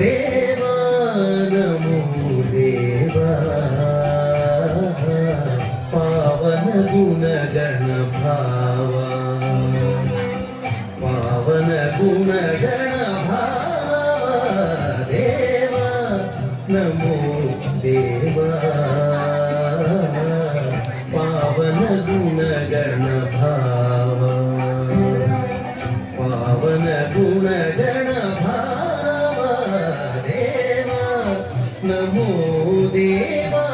देवा नमो देवा पावन गुणगण भावा पावन गुणगण भावा देवा नमो देवा पावन गुणगण भावा पावन गुणगण भावा देवा नमो देवा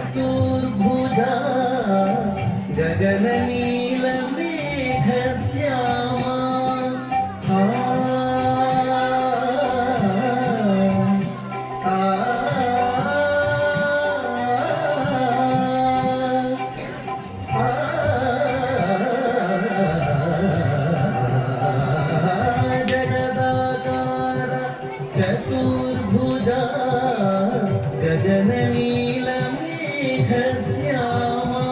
चतुर्भुजा गगन नील मेघ श्यामा जगदाकार चतुर्भुजा गगन नील श्यामा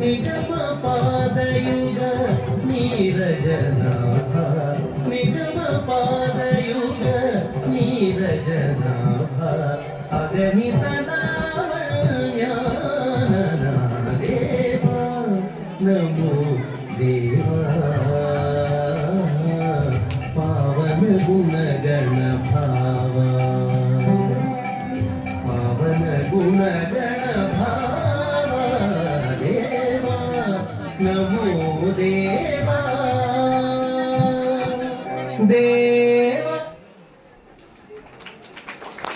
निगम पादयुग नीरजनाभ निगम पादयुग नीरजनाभ अगणित नाम